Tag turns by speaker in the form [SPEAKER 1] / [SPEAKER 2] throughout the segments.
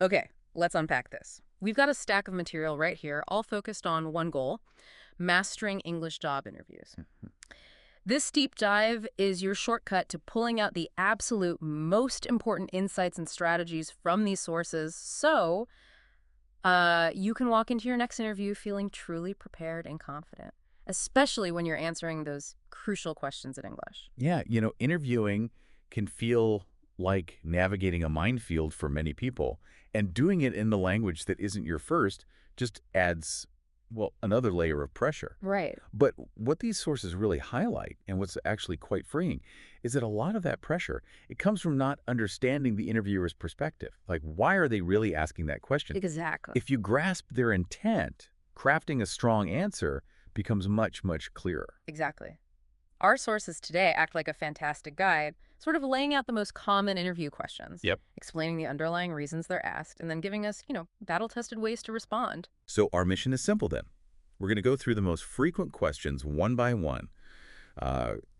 [SPEAKER 1] Okay, let's unpack this. We've got a stack of material right here, all focused on one goal: mastering English job interviews. This deep dive is your shortcut to pulling out the absolute most important insights and strategies from these sources so you can walk into your next interview feeling truly prepared and confident, especially when you're answering those crucial questions in English.
[SPEAKER 2] Yeah, interviewing can feel like navigating a minefield for many people, and doing it in the language that isn't your first just adds, well, another layer of pressure.
[SPEAKER 1] Right.
[SPEAKER 2] But what these sources really highlight, and what's actually quite freeing, is that a lot of that pressure, it comes from not understanding the interviewer's perspective. Like, why are they really asking that question?
[SPEAKER 1] Exactly.
[SPEAKER 2] If you grasp their intent, crafting a strong answer becomes much, much clearer.
[SPEAKER 1] Exactly. Our sources today act like a fantastic guide, sort of laying out the most common interview questions,
[SPEAKER 2] Yep.
[SPEAKER 1] explaining the underlying reasons they're asked, and then giving us, battle-tested ways to respond.
[SPEAKER 2] So our mission is simple then. We're going to go through the most frequent questions one by one,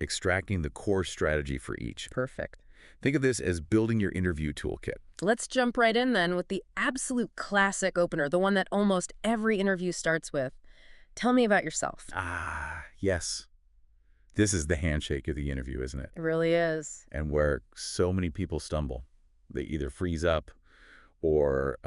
[SPEAKER 2] extracting the core strategy for each.
[SPEAKER 1] Perfect.
[SPEAKER 2] Think of this as building your interview toolkit.
[SPEAKER 1] Let's jump right in then with the absolute classic opener, the one that almost every interview starts with. Tell me about yourself.
[SPEAKER 2] Ah, yes. This is the handshake of the interview, isn't it?
[SPEAKER 1] It really is.
[SPEAKER 2] And where so many people stumble. They either freeze up or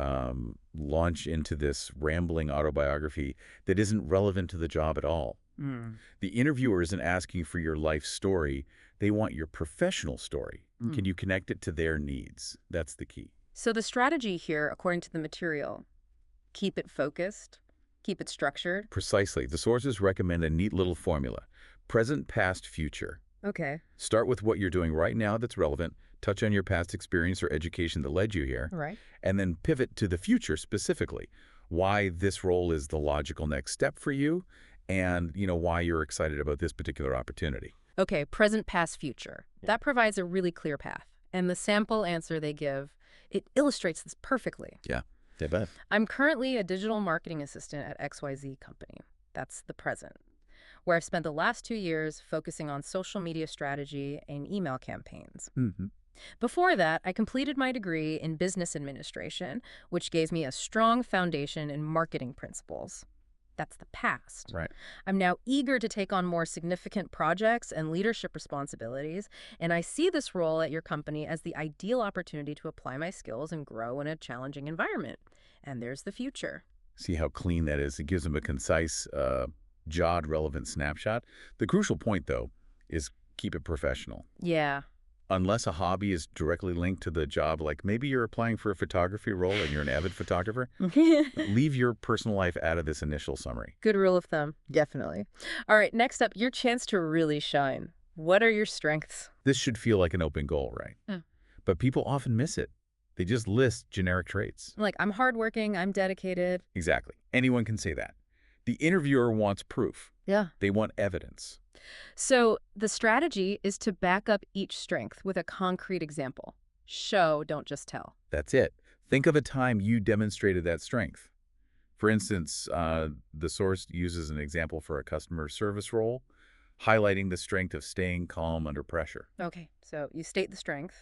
[SPEAKER 2] launch into this rambling autobiography that isn't relevant to the job at all.
[SPEAKER 1] Mm.
[SPEAKER 2] The interviewer isn't asking for your life story. They want your professional story. Can you connect it to their needs? That's the key.
[SPEAKER 1] So the strategy here, according to the material, keep it focused, keep it structured.
[SPEAKER 2] Precisely. The sources recommend a neat little formula. Present, past, future.
[SPEAKER 1] Okay.
[SPEAKER 2] Start with what you're doing right now that's relevant, touch on your past experience or education that led you here,
[SPEAKER 1] Right.
[SPEAKER 2] and then pivot to the future specifically. Why this role is the logical next step for you, and why you're excited about this particular opportunity.
[SPEAKER 1] Okay, present, past, future. That provides a really clear path. And the sample answer they give, it illustrates this perfectly.
[SPEAKER 2] Yeah, I bet.
[SPEAKER 1] I'm currently a digital marketing assistant at XYZ company. That's the present, where I've spent the last 2 years focusing on social media strategy and email campaigns.
[SPEAKER 2] Mm-hmm.
[SPEAKER 1] Before that, I completed my degree in business administration, which gave me a strong foundation in marketing principles. That's the past.
[SPEAKER 2] Right.
[SPEAKER 1] I'm now eager to take on more significant projects and leadership responsibilities, and I see this role at your company as the ideal opportunity to apply my skills and grow in a challenging environment. And there's the future.
[SPEAKER 2] See how clean that is? It gives them a concise, jawed, relevant snapshot. The crucial point, though, is keep it professional.
[SPEAKER 1] Yeah.
[SPEAKER 2] Unless a hobby is directly linked to the job, like maybe you're applying for a photography role and you're an avid photographer, leave your personal life out of this initial summary.
[SPEAKER 1] Good rule of thumb. Definitely. All right, next up, your chance to really shine. What are your strengths?
[SPEAKER 2] This should feel like an open goal, right?
[SPEAKER 1] Yeah.
[SPEAKER 2] But people often miss it. They just list generic traits.
[SPEAKER 1] Like, I'm hardworking, I'm dedicated.
[SPEAKER 2] Exactly. Anyone can say that. The interviewer wants proof.
[SPEAKER 1] Yeah.
[SPEAKER 2] They want evidence.
[SPEAKER 1] So the strategy is to back up each strength with a concrete example. Show, don't just tell.
[SPEAKER 2] That's it. Think of a time you demonstrated that strength. For instance, the source uses an example for a customer service role, highlighting the strength of staying calm under pressure.
[SPEAKER 1] Okay, so you state the strength,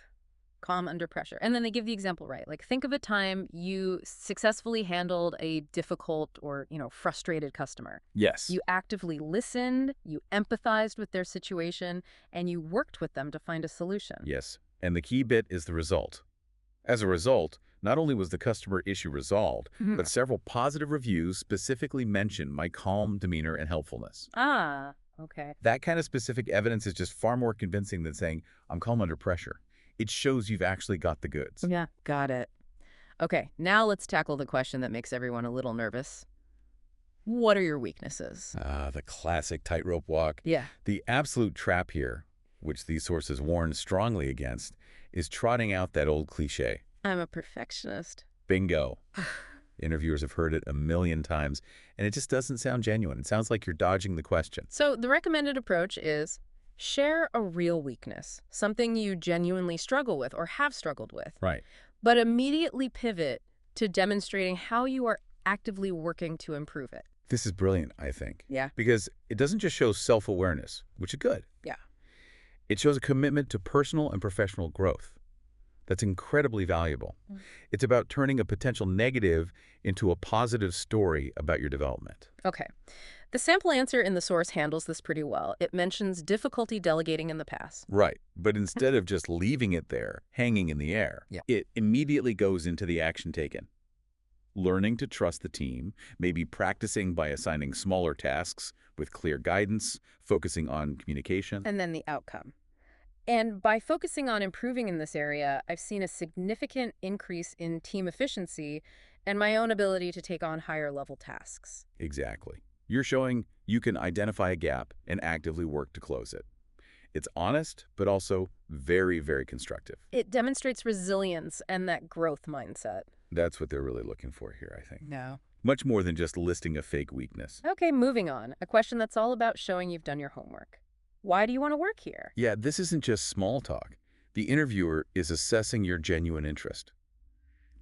[SPEAKER 1] calm under pressure. And then they give the example, right? Like, think of a time you successfully handled a difficult or, frustrated customer.
[SPEAKER 2] Yes.
[SPEAKER 1] You actively listened, you empathized with their situation, and you worked with them to find a solution.
[SPEAKER 2] Yes. And the key bit is the result. As a result, not only was the customer issue resolved, but several positive reviews specifically mention my calm demeanor and helpfulness.
[SPEAKER 1] Ah, okay.
[SPEAKER 2] That kind of specific evidence is just far more convincing than saying, I'm calm under pressure. It shows you've actually got the goods.
[SPEAKER 1] Yeah, got it. Okay, now let's tackle the question that makes everyone a little nervous. What are your weaknesses?
[SPEAKER 2] The classic tightrope walk.
[SPEAKER 1] Yeah.
[SPEAKER 2] The absolute trap here, which these sources warn strongly against, is trotting out that old cliche.
[SPEAKER 1] I'm a perfectionist.
[SPEAKER 2] Bingo. Interviewers have heard it a million times, and it just doesn't sound genuine. It sounds like you're dodging the question.
[SPEAKER 1] So the recommended approach is share a real weakness, something you genuinely struggle with or have struggled with,
[SPEAKER 2] Right.
[SPEAKER 1] but immediately pivot to demonstrating how you are actively working to improve it.
[SPEAKER 2] This is brilliant, I think.
[SPEAKER 1] Yeah.
[SPEAKER 2] Because it doesn't just show self-awareness, which is good.
[SPEAKER 1] Yeah.
[SPEAKER 2] It shows a commitment to personal and professional growth. That's incredibly valuable.
[SPEAKER 1] Mm.
[SPEAKER 2] It's about turning a potential negative into a positive story about your development.
[SPEAKER 1] Okay. The sample answer in the source handles this pretty well. It mentions difficulty delegating in the past.
[SPEAKER 2] Right, but instead of just leaving it there, hanging in the air,
[SPEAKER 1] Yeah.
[SPEAKER 2] it immediately goes into the action taken. Learning to trust the team, maybe practicing by assigning smaller tasks with clear guidance, focusing on communication.
[SPEAKER 1] And then the outcome. And by focusing on improving in this area, I've seen a significant increase in team efficiency and my own ability to take on higher level tasks.
[SPEAKER 2] Exactly. You're showing you can identify a gap and actively work to close it. It's honest, but also very, very constructive.
[SPEAKER 1] It demonstrates resilience and that growth mindset.
[SPEAKER 2] That's what they're really looking for here, I think.
[SPEAKER 1] No.
[SPEAKER 2] Much more than just listing a fake weakness.
[SPEAKER 1] Okay, moving on. A question that's all about showing you've done your homework. Why do you want to work here?
[SPEAKER 2] Yeah, this isn't just small talk. The interviewer is assessing your genuine interest.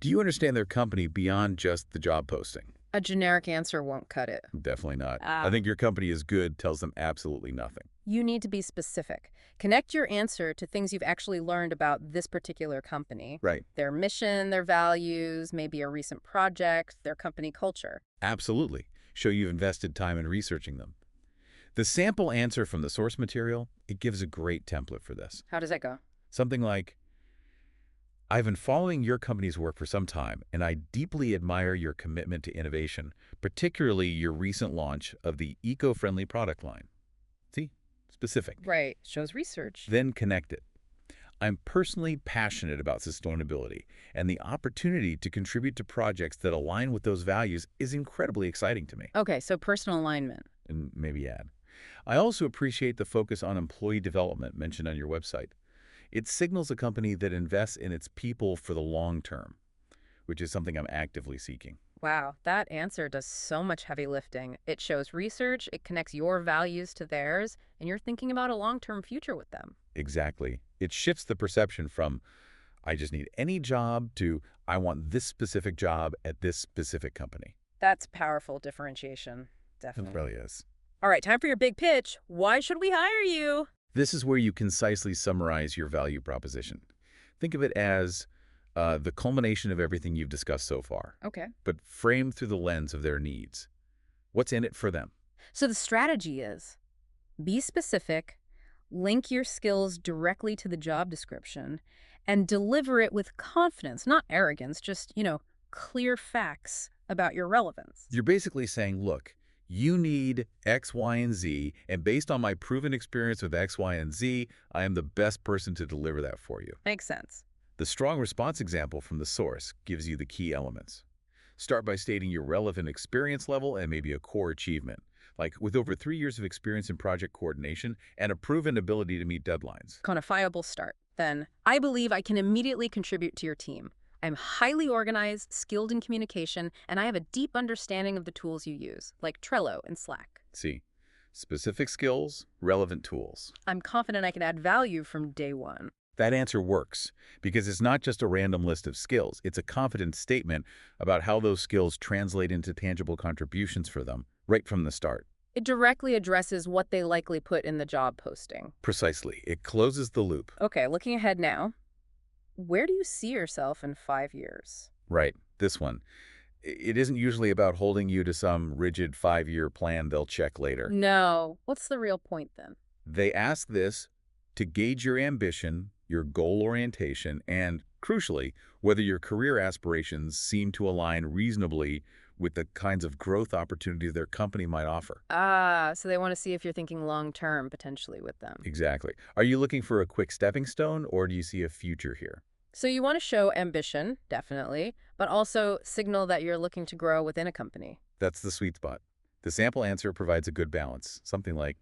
[SPEAKER 2] Do you understand their company beyond just the job posting?
[SPEAKER 1] A generic answer won't cut it.
[SPEAKER 2] Definitely not.
[SPEAKER 1] Ah.
[SPEAKER 2] I think your company is good tells them absolutely nothing.
[SPEAKER 1] You need to be specific. Connect your answer to things you've actually learned about this particular company.
[SPEAKER 2] Right.
[SPEAKER 1] Their mission, their values, maybe a recent project, their company culture.
[SPEAKER 2] Absolutely. Show you've invested time in researching them. The sample answer from the source material, it gives a great template for this.
[SPEAKER 1] How does that go?
[SPEAKER 2] Something like, I've been following your company's work for some time, and I deeply admire your commitment to innovation, particularly your recent launch of the eco-friendly product line. See? Specific.
[SPEAKER 1] Right. Shows research.
[SPEAKER 2] Then connect it. I'm personally passionate about sustainability, and the opportunity to contribute to projects that align with those values is incredibly exciting to me.
[SPEAKER 1] Okay, so personal alignment.
[SPEAKER 2] And maybe add. I also appreciate the focus on employee development mentioned on your website. It signals a company that invests in its people for the long term, which is something I'm actively seeking.
[SPEAKER 1] Wow, that answer does so much heavy lifting. It shows research, it connects your values to theirs, and you're thinking about a long-term future with them.
[SPEAKER 2] Exactly. It shifts the perception from, I just need any job, to, I want this specific job at this specific company.
[SPEAKER 1] That's powerful differentiation.
[SPEAKER 2] It
[SPEAKER 1] Definitely.
[SPEAKER 2] really is.
[SPEAKER 1] All right, time for your big pitch. Why should we hire you?
[SPEAKER 2] This is where you concisely summarize your value proposition. Think of it as the culmination of everything you've discussed so far,
[SPEAKER 1] Okay.
[SPEAKER 2] but framed through the lens of their needs. What's in it for them?
[SPEAKER 1] So the strategy is be specific, link your skills directly to the job description, and deliver it with confidence, not arrogance, just, clear facts about your relevance.
[SPEAKER 2] You're basically saying, look, you need X, Y, and Z, and based on my proven experience with X, Y, and Z, I am the best person to deliver that for you.
[SPEAKER 1] Makes sense.
[SPEAKER 2] The strong response example from the source gives you the key elements. Start by stating your relevant experience level and maybe a core achievement, like with over 3 years of experience in project coordination and a proven ability to meet deadlines.
[SPEAKER 1] Quantifiable start. Then, I believe I can immediately contribute to your team. I'm highly organized, skilled in communication, and I have a deep understanding of the tools you use, like Trello and Slack.
[SPEAKER 2] See, specific skills, relevant tools.
[SPEAKER 1] I'm confident I can add value from day one.
[SPEAKER 2] That answer works because it's not just a random list of skills. It's a confident statement about how those skills translate into tangible contributions for them right from the start.
[SPEAKER 1] It directly addresses what they likely put in the job posting.
[SPEAKER 2] Precisely. It closes the loop.
[SPEAKER 1] Okay, looking ahead now. Where do you see yourself in 5 years?
[SPEAKER 2] Right. This one. It isn't usually about holding you to some rigid 5-year plan they'll check later.
[SPEAKER 1] No. What's the real point then?
[SPEAKER 2] They ask this to gauge your ambition, your goal orientation, and, crucially, whether your career aspirations seem to align reasonably with the kinds of growth opportunities their company might offer.
[SPEAKER 1] Ah, so they want to see if you're thinking long-term potentially with them.
[SPEAKER 2] Exactly. Are you looking for a quick stepping stone, or do you see a future here?
[SPEAKER 1] So you want to show ambition, definitely, but also signal that you're looking to grow within a company.
[SPEAKER 2] That's the sweet spot. The sample answer provides a good balance, something like,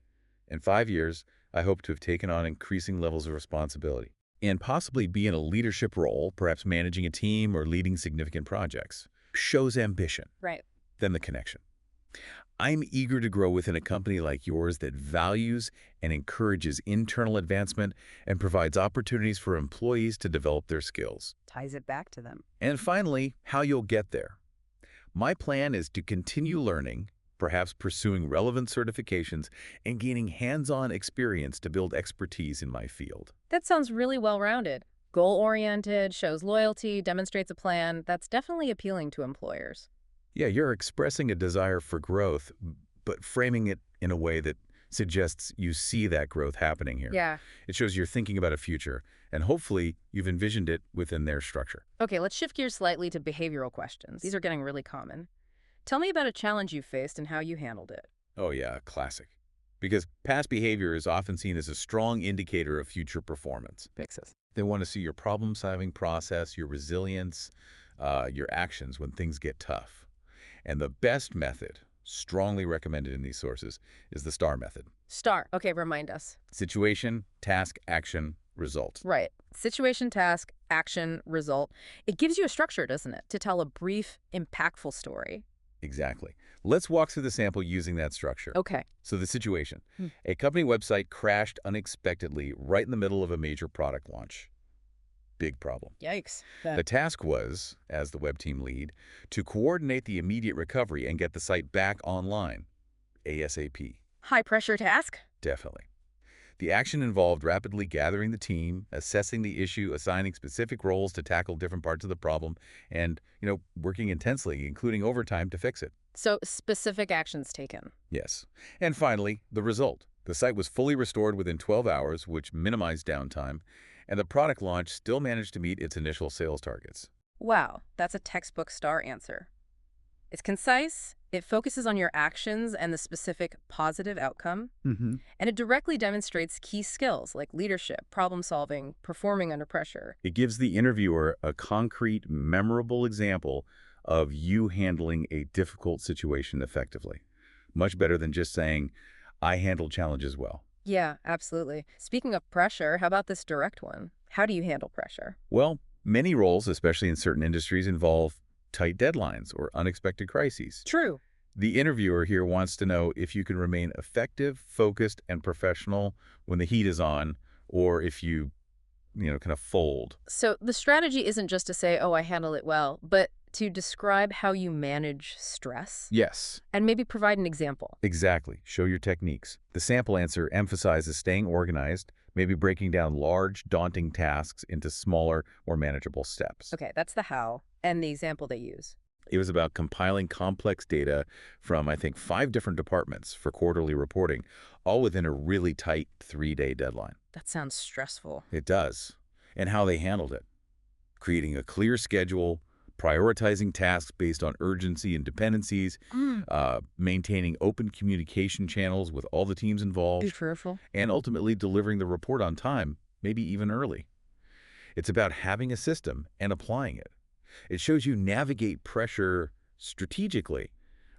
[SPEAKER 2] in 5 years, I hope to have taken on increasing levels of responsibility and possibly be in a leadership role, perhaps managing a team or leading significant projects. Shows ambition.
[SPEAKER 1] Right.
[SPEAKER 2] Then the connection. I'm eager to grow within a company like yours that values and encourages internal advancement and provides opportunities for employees to develop their skills.
[SPEAKER 1] Ties it back to them.
[SPEAKER 2] And finally, how you'll get there. My plan is to continue learning, perhaps pursuing relevant certifications, and gaining hands-on experience to build expertise in my field.
[SPEAKER 1] That sounds really well-rounded. Goal-oriented, shows loyalty, demonstrates a plan. That's definitely appealing to employers.
[SPEAKER 2] Yeah, you're expressing a desire for growth, but framing it in a way that suggests you see that growth happening here.
[SPEAKER 1] Yeah.
[SPEAKER 2] It shows you're thinking about a future, and hopefully you've envisioned it within their structure.
[SPEAKER 1] Okay, let's shift gears slightly to behavioral questions. These are getting really common. Tell me about a challenge you faced and how you handled it.
[SPEAKER 2] Oh yeah, classic. Because past behavior is often seen as a strong indicator of future performance.
[SPEAKER 1] Fixes.
[SPEAKER 2] They want to see your problem-solving process, your resilience, your actions when things get tough. And the best method, strongly recommended in these sources, is the STAR method.
[SPEAKER 1] STAR. Okay, remind us.
[SPEAKER 2] Situation, task, action, result.
[SPEAKER 1] Right. Situation, task, action, result. It gives you a structure, doesn't it, to tell a brief, impactful story.
[SPEAKER 2] Exactly. Let's walk through the sample using that structure.
[SPEAKER 1] Okay.
[SPEAKER 2] So the situation. A company website crashed unexpectedly right in the middle of a major product launch. Big problem.
[SPEAKER 1] Yikes.
[SPEAKER 2] The task was, as the web team lead, to coordinate the immediate recovery and get the site back online. ASAP.
[SPEAKER 1] High-pressure task?
[SPEAKER 2] Definitely. The action involved rapidly gathering the team, assessing the issue, assigning specific roles to tackle different parts of the problem, and, working intensely, including overtime, to fix it.
[SPEAKER 1] So, specific actions taken.
[SPEAKER 2] Yes. And finally, the result. The site was fully restored within 12 hours, which minimized downtime, and the product launch still managed to meet its initial sales targets.
[SPEAKER 1] Wow, that's a textbook STAR answer. It's concise, it focuses on your actions and the specific positive outcome, and it directly demonstrates key skills like leadership, problem-solving, performing under pressure.
[SPEAKER 2] It gives the interviewer a concrete, memorable example of you handling a difficult situation effectively. Much better than just saying, I handle challenges well.
[SPEAKER 1] Yeah, absolutely. Speaking of pressure, how about this direct one? How do you handle pressure?
[SPEAKER 2] Well, many roles, especially in certain industries, involve tight deadlines or unexpected crises.
[SPEAKER 1] True.
[SPEAKER 2] The interviewer here wants to know if you can remain effective, focused, and professional when the heat is on, or if you, kind of fold.
[SPEAKER 1] So the strategy isn't just to say, oh, I handle it well, but to describe how you manage stress.
[SPEAKER 2] Yes.
[SPEAKER 1] And maybe provide an example.
[SPEAKER 2] Exactly. Show your techniques. The sample answer emphasizes staying organized, maybe breaking down large, daunting tasks into smaller, more manageable steps.
[SPEAKER 1] Okay, that's the how and the example they use.
[SPEAKER 2] It was about compiling complex data from, I think, 5 different departments for quarterly reporting, all within a really tight 3-day deadline.
[SPEAKER 1] That sounds stressful.
[SPEAKER 2] It does. And how they handled it. Creating a clear schedule, prioritizing tasks based on urgency and dependencies, maintaining open communication channels with all the teams involved,
[SPEAKER 1] Crucial.
[SPEAKER 2] and ultimately delivering the report on time, maybe even early. It's about having a system and applying it. It shows you navigate pressure strategically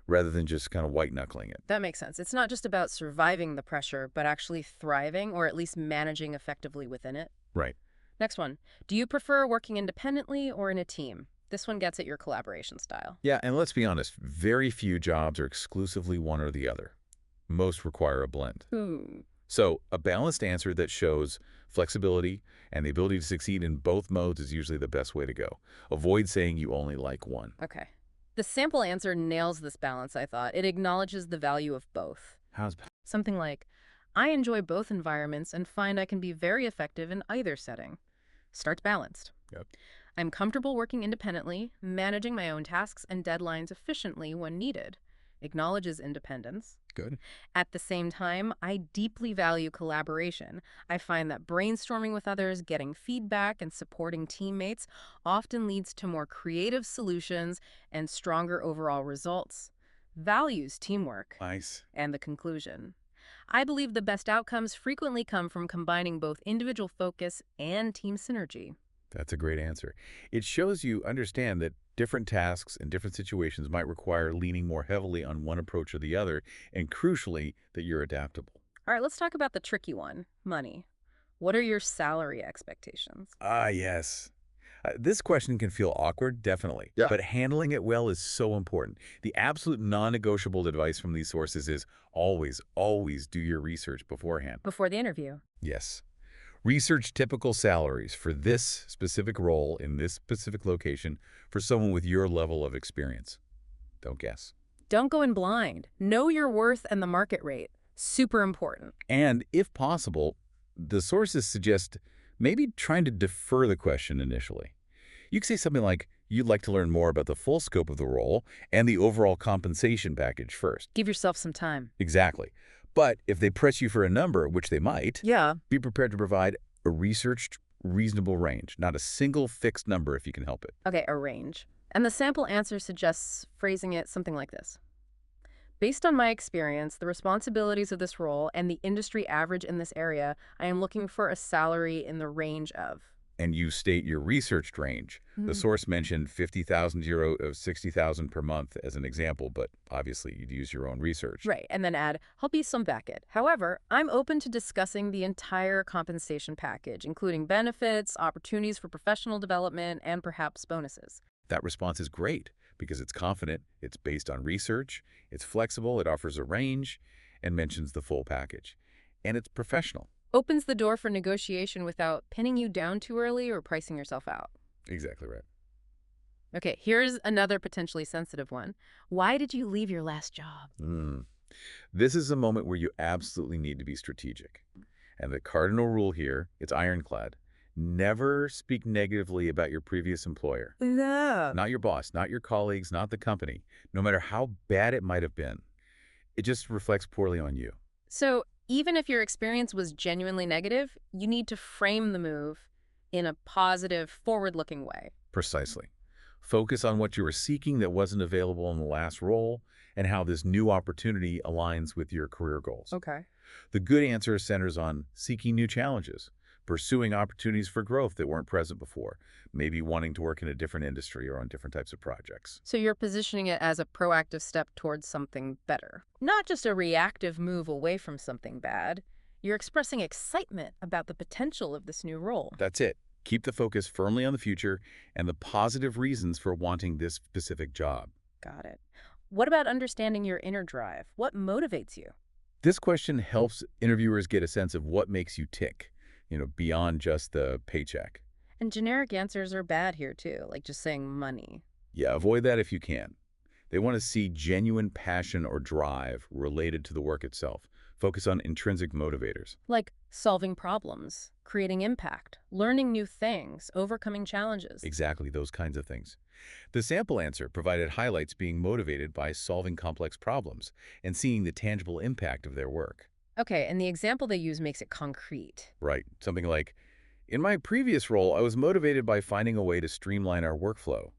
[SPEAKER 2] rather than just kind of white-knuckling it.
[SPEAKER 1] That makes sense. It's not just about surviving the pressure, but actually thriving or at least managing effectively within it.
[SPEAKER 2] Right.
[SPEAKER 1] Next one. Do you prefer working independently or in a team? This one gets at your collaboration style.
[SPEAKER 2] Yeah, and let's be honest, very few jobs are exclusively one or the other. Most require a blend. So a balanced answer that shows flexibility and the ability to succeed in both modes is usually the best way to go. Avoid saying you only like one.
[SPEAKER 1] Okay. The sample answer nails this balance, I thought. It acknowledges the value of both.
[SPEAKER 2] How's
[SPEAKER 1] Something like, I enjoy both environments and find I can be very effective in either setting. Starts balanced.
[SPEAKER 2] Yep.
[SPEAKER 1] I'm comfortable working independently, managing my own tasks and deadlines efficiently when needed. Acknowledges independence.
[SPEAKER 2] Good.
[SPEAKER 1] At the same time, I deeply value collaboration. I find that brainstorming with others, getting feedback, and supporting teammates often leads to more creative solutions and stronger overall results. Values teamwork.
[SPEAKER 2] Nice.
[SPEAKER 1] And the conclusion. I believe the best outcomes frequently come from combining both individual focus and team synergy.
[SPEAKER 2] That's a great answer. It shows you understand that different tasks and different situations might require leaning more heavily on one approach or the other, and crucially, that you're adaptable.
[SPEAKER 1] All right, let's talk about the tricky one, money. What are your salary expectations?
[SPEAKER 2] Ah, yes. This question can feel awkward, definitely.
[SPEAKER 3] Yeah.
[SPEAKER 2] But handling it well is so important. The absolute non-negotiable advice from these sources is always, always do your research beforehand.
[SPEAKER 1] Before the interview.
[SPEAKER 2] Yes. Research typical salaries for this specific role in this specific location for someone with your level of experience. Don't guess.
[SPEAKER 1] Don't go in blind. Know your worth and the market rate. Super important.
[SPEAKER 2] And if possible, the sources suggest maybe trying to defer the question initially. You could say something like, you'd like to learn more about the full scope of the role and the overall compensation package first.
[SPEAKER 1] Give yourself some time.
[SPEAKER 2] Exactly. But if they press you for a number, which they might,
[SPEAKER 1] Yeah.
[SPEAKER 2] be prepared to provide a researched, reasonable range, not a single fixed number if you can help it.
[SPEAKER 1] Okay, a range. And the sample answer suggests phrasing it something like this. Based on my experience, the responsibilities of this role, and the industry average in this area, I am looking for a salary in the range of.
[SPEAKER 2] And you state your researched range. The source mentioned 50,000 euro of 60,000 per month as an example, but obviously you'd use your own research.
[SPEAKER 1] Right, and then add, help you some back it. However, I'm open to discussing the entire compensation package, including benefits, opportunities for professional development, and perhaps bonuses.
[SPEAKER 2] That response is great because it's confident, it's based on research, it's flexible, it offers a range, and mentions the full package. And it's professional.
[SPEAKER 1] Opens the door for negotiation without pinning you down too early or pricing yourself out.
[SPEAKER 2] Exactly right.
[SPEAKER 1] Okay, here's another potentially sensitive one. Why did you leave your last job?
[SPEAKER 2] This is a moment where you absolutely need to be strategic. And the cardinal rule here, it's ironclad. Never speak negatively about your previous employer.
[SPEAKER 1] No.
[SPEAKER 2] Not your boss, not your colleagues, not the company, no matter how bad it might have been. It just reflects poorly on you.
[SPEAKER 1] So even if your experience was genuinely negative, you need to frame the move in a positive, forward-looking way.
[SPEAKER 2] Precisely. Focus on what you were seeking that wasn't available in the last role and how this new opportunity aligns with your career goals.
[SPEAKER 1] Okay.
[SPEAKER 2] The good answer centers on seeking new challenges, pursuing opportunities for growth that weren't present before, maybe wanting to work in a different industry or on different types of projects.
[SPEAKER 1] So you're positioning it as a proactive step towards something better, not just a reactive move away from something bad. You're expressing excitement about the potential of this new role.
[SPEAKER 2] That's it. Keep the focus firmly on the future and the positive reasons for wanting this specific job.
[SPEAKER 1] Got it. What about understanding your inner drive? What motivates you?
[SPEAKER 2] This question helps interviewers get a sense of what makes you tick, beyond just the paycheck.
[SPEAKER 1] And generic answers are bad here too, like just saying money.
[SPEAKER 2] Yeah, avoid that if you can. They want to see genuine passion or drive related to the work itself. Focus on intrinsic motivators.
[SPEAKER 1] Like solving problems, creating impact, learning new things, overcoming challenges.
[SPEAKER 2] Exactly, those kinds of things. The sample answer provided highlights being motivated by solving complex problems and seeing the tangible impact of their work.
[SPEAKER 1] Okay, and the example they use makes it concrete.
[SPEAKER 2] Right, something like, in my previous role, I was motivated by finding a way to streamline our workflow.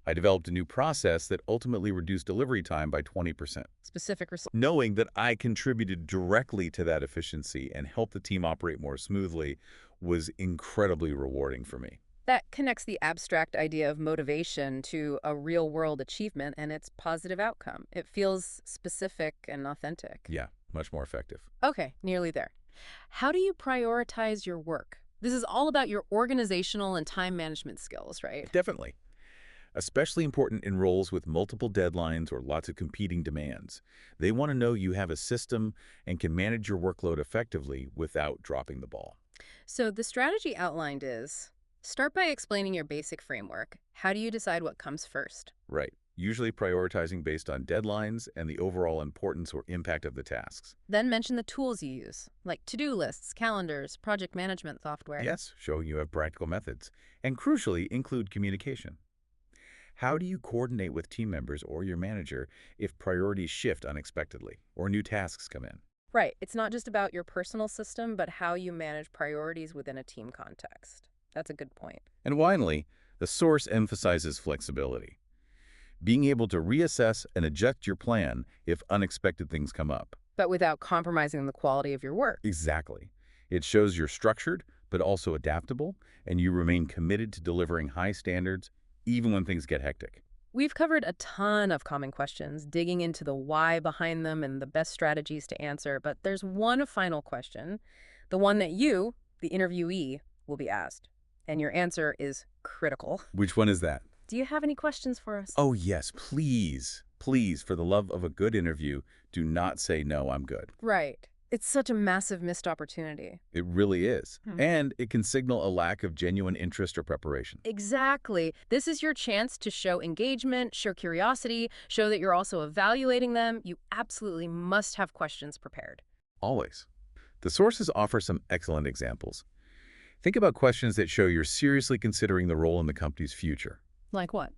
[SPEAKER 2] I developed a new process that ultimately reduced delivery time by 20%.
[SPEAKER 1] Specific result.
[SPEAKER 2] Knowing that I contributed directly to that efficiency and helped the team operate more smoothly was incredibly rewarding for me.
[SPEAKER 1] That connects the abstract idea of motivation to a real-world achievement and its positive outcome. It feels specific and authentic.
[SPEAKER 2] Yeah, much more effective.
[SPEAKER 1] Okay, nearly there. How do you prioritize your work? This is all about your organizational and time management skills, right?
[SPEAKER 2] Definitely. Especially important in roles with multiple deadlines or lots of competing demands. They want to know you have a system and can manage your workload effectively without dropping the ball.
[SPEAKER 1] So the strategy outlined is, start by explaining your basic framework. How do you decide what comes first?
[SPEAKER 2] Right. Usually prioritizing based on deadlines and the overall importance or impact of the tasks.
[SPEAKER 1] Then mention the tools you use, like to-do lists, calendars, project management software.
[SPEAKER 2] Yes, showing you have practical methods. And crucially, include communication. How do you coordinate with team members or your manager if priorities shift unexpectedly or new tasks come in?
[SPEAKER 1] Right. It's not just about your personal system, but how you manage priorities within a team context. That's a good point.
[SPEAKER 2] And finally, the source emphasizes flexibility. Being able to reassess and adjust your plan if unexpected things come up.
[SPEAKER 1] But without compromising the quality of your work.
[SPEAKER 2] Exactly. It shows you're structured, but also adaptable, and you remain committed to delivering high standards even when things get hectic.
[SPEAKER 1] We've covered a ton of common questions, digging into the why behind them and the best strategies to answer, but there's one final question, the one that you, the interviewee, will be asked. And your answer is critical.
[SPEAKER 2] Which one is that?
[SPEAKER 1] Do you have any questions for us?
[SPEAKER 2] Oh, yes, please. Please, for the love of a good interview, do not say, no, I'm good.
[SPEAKER 1] Right. It's such a massive missed opportunity.
[SPEAKER 2] It really is. And it can signal a lack of genuine interest or preparation.
[SPEAKER 1] Exactly. This is your chance to show engagement, show curiosity, show that you're also evaluating them. You absolutely must have questions prepared.
[SPEAKER 2] Always. The sources offer some excellent examples. Think about questions that show you're seriously considering the role in the company's future.
[SPEAKER 1] Like what?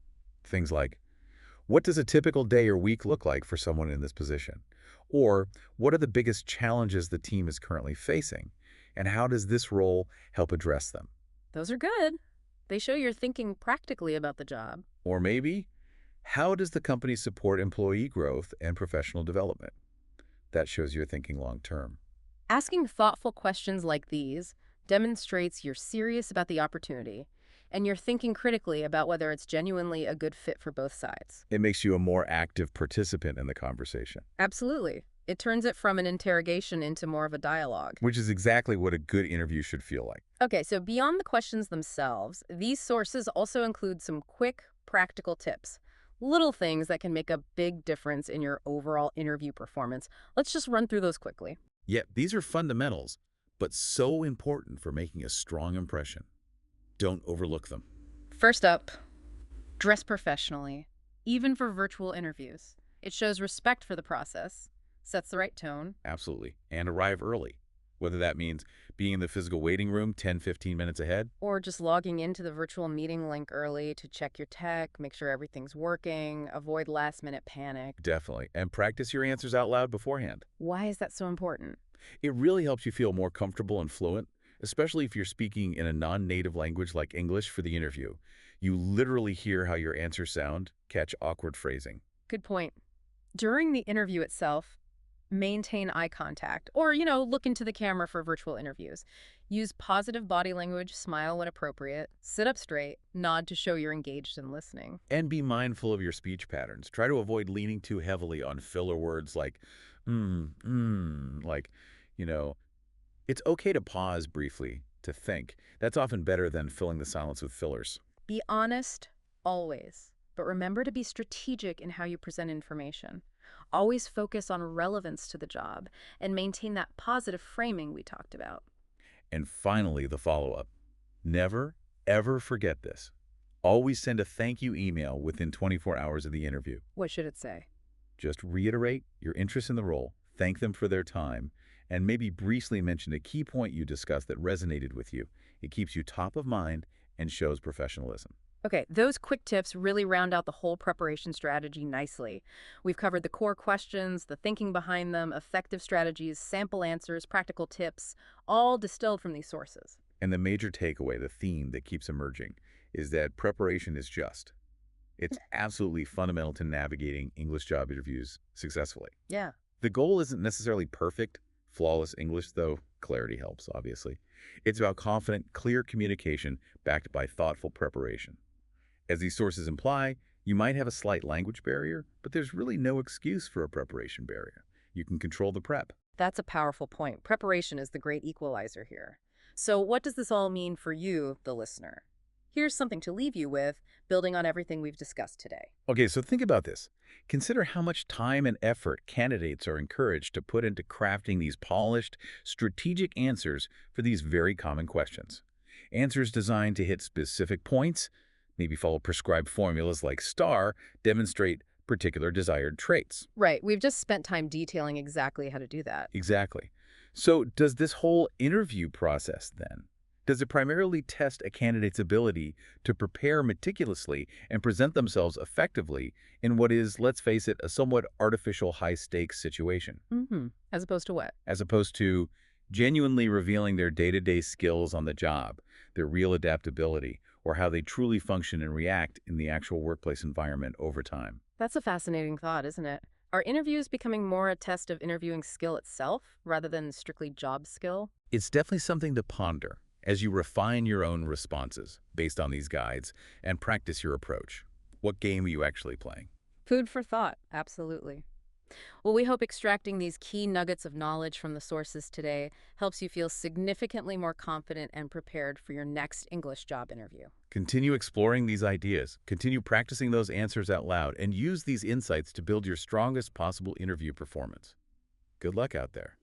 [SPEAKER 2] Things like, what does a typical day or week look like for someone in this position? Or, what are the biggest challenges the team is currently facing? And how does this role help address them?
[SPEAKER 1] Those are good. They show you're thinking practically about the job.
[SPEAKER 2] Or maybe, how does the company support employee growth and professional development? That shows you're thinking long term.
[SPEAKER 1] Asking thoughtful questions like these demonstrates you're serious about the opportunity and you're thinking critically about whether it's genuinely a good fit for both sides.
[SPEAKER 2] It makes you a more active participant in the conversation,
[SPEAKER 1] Absolutely. It turns it from an interrogation into more of a dialogue.
[SPEAKER 2] which is exactly what a good interview should feel like.
[SPEAKER 1] Okay, so beyond the questions themselves, these sources also include some quick, practical tips. Little things that can make a big difference in your overall interview performance. Let's just run through those quickly.
[SPEAKER 2] Yet, these are fundamentals, but so important for making a strong impression. Don't overlook them.
[SPEAKER 1] First up, dress professionally, even for virtual interviews. It shows respect for the process, sets the right tone.
[SPEAKER 2] Absolutely. And arrive early. Whether that means being in the physical waiting room 10, 15 minutes ahead.
[SPEAKER 1] Or just logging into the virtual meeting link early to check your tech, make sure everything's working, avoid last-minute panic.
[SPEAKER 2] Definitely. And practice your answers out loud beforehand.
[SPEAKER 1] Why is that so important?
[SPEAKER 2] It really helps you feel more comfortable and fluent, especially if you're speaking in a non-native language like English for the interview. You literally hear how your answers sound, catch awkward phrasing.
[SPEAKER 1] Good point. During the interview itself, maintain eye contact or, look into the camera for virtual interviews. Use positive body language, smile when appropriate, sit up straight, nod to show you're engaged and listening.
[SPEAKER 2] And be mindful of your speech patterns. Try to avoid leaning too heavily on filler words like, like, you know, it's okay to pause briefly to think. That's often better than filling the silence with fillers.
[SPEAKER 1] Be honest, always, but remember to be strategic in how you present information. Always focus on relevance to the job and maintain that positive framing we talked about.
[SPEAKER 2] And finally, the follow-up. Never, ever forget this. Always send a thank you email within 24 hours of the interview.
[SPEAKER 1] What should it say?
[SPEAKER 2] Just reiterate your interest in the role, thank them for their time, and maybe briefly mention a key point you discussed that resonated with you. It keeps you top of mind and shows professionalism.
[SPEAKER 1] Okay, those quick tips really round out the whole preparation strategy nicely. We've covered the core questions, the thinking behind them, effective strategies, sample answers, practical tips, all distilled from these sources.
[SPEAKER 2] And the major takeaway, the theme that keeps emerging, is that preparation is just. It's absolutely fundamental to navigating English job interviews successfully.
[SPEAKER 1] Yeah.
[SPEAKER 2] The goal isn't necessarily perfect, flawless English, though clarity helps, obviously. It's about confident, clear communication backed by thoughtful preparation. As these sources imply, you might have a slight language barrier, but there's really no excuse for a preparation barrier. You can control the prep.
[SPEAKER 1] That's a powerful point. Preparation is the great equalizer here. So what does this all mean for you, the listener? Here's something to leave you with, building on everything we've discussed today.
[SPEAKER 2] Okay, so think about this. Consider how much time and effort candidates are encouraged to put into crafting these polished, strategic answers for these very common questions. Answers designed to hit specific points, maybe follow prescribed formulas like STAR, demonstrate particular desired traits.
[SPEAKER 1] Right, we've just spent time detailing exactly how to do that.
[SPEAKER 2] Exactly. So does this whole interview process then, does it primarily test a candidate's ability to prepare meticulously and present themselves effectively in what is, let's face it, a somewhat artificial high-stakes situation,
[SPEAKER 1] As opposed to what?
[SPEAKER 2] as opposed to genuinely revealing their day-to-day skills on the job, their real adaptability, or how they truly function and react in the actual workplace environment over time?
[SPEAKER 1] That's a fascinating thought, isn't it? Are interviews becoming more a test of interviewing skill itself rather than strictly job skill?
[SPEAKER 2] It's definitely something to ponder as you refine your own responses based on these guides and practice your approach. What game are you actually playing?
[SPEAKER 1] Food for thought, absolutely. Well, we hope extracting these key nuggets of knowledge from the sources today helps you feel significantly more confident and prepared for your next English job interview.
[SPEAKER 2] Continue exploring these ideas, continue practicing those answers out loud, and use these insights to build your strongest possible interview performance. Good luck out there.